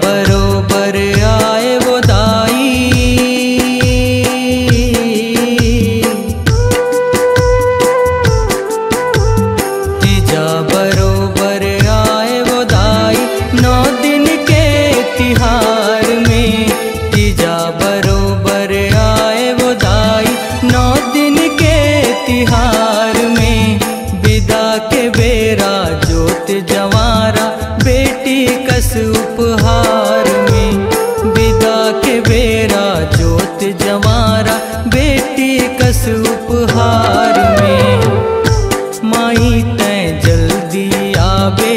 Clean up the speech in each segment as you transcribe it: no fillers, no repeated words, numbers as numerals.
बरोबर आए वो दाई, तीजा बरोबर आए वो दाई, 9 दिन के तिहार में। तीजा बरोबर आए वो दाई, 9 दिन के तिहार में। विदा के बेरा जोत जवारा बेटी कस उपहार में। विदा के बेरा जोत जवारा बेटी कस उपहार में। माई तैं जल्दी आवे,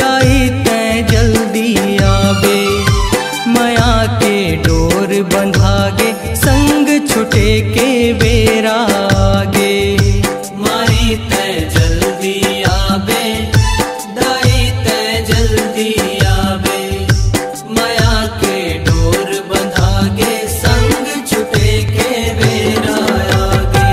दाई तैं जल्दी आवे। माया के डोर बंधागे, संग छुटे के बेरा आगे। माई तैं जल्दी आवे, दाई तैं जल्दी आवे। माया के डोर बंधागे, संग छुटे के बेरा आगे।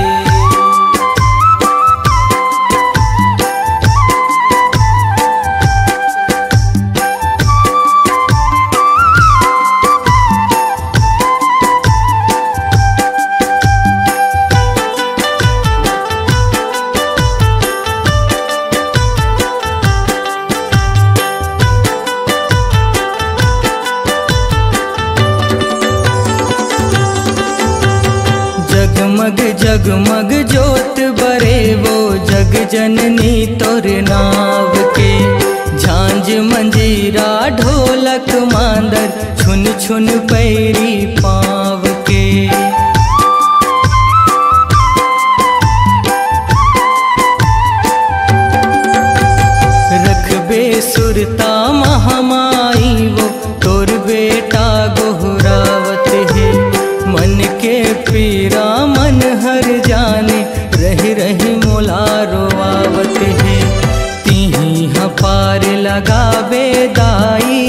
जगमग जगमग जोत बरे वो जग जननी तोर नाव के। झांझ मंजीरा ढोलक मांदर, छुन छुन पैरी पाँव के। रखबे सुरता महामाई वो, तोर बेटा गोहरावत है। मन के पीरा मन हर जाने, रही रही मोला रोआवत है। तीही पार लगावे दाई,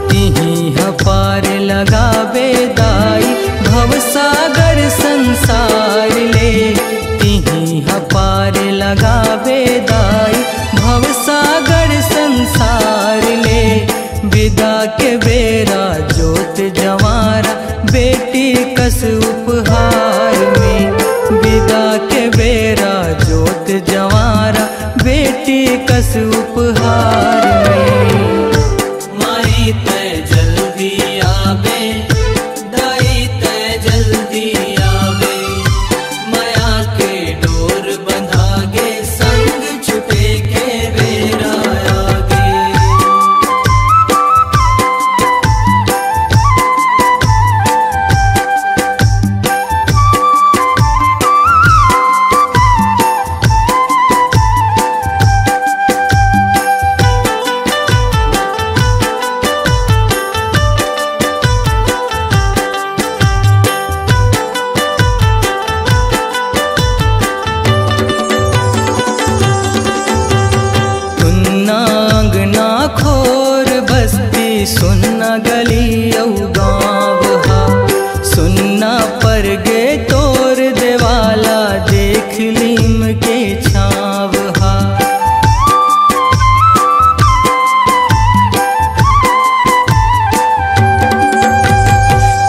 तीही पार लगावे दाई। भवसागर संसार ले, तीही पार लगावे दाई। भवसागर संसार ले, विदा के बेरा जोत जवारा बेटी कस उपहार में। विदा के बेरा जोत जवारा बेटी कस उपहार में। माई तैं जल्दी आवे, दाई तैं जल्दी आवे। माया के डोर बंधागे, संग छुटे के बेरा आगे। खोर बस्ती सुनना गली औ गाँव हा। सुनना पर गे तोर देवाला, देख लीम के छाव हा।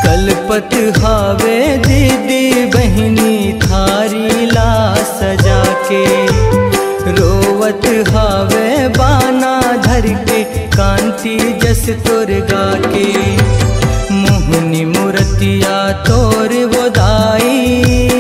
कलपत हावे दीदी बहनी, थारी ला सजा के। रोवत हावे बाना धर के, कांति जस तोर गा के। मोहनी मूर्तिया तोर वो दाई,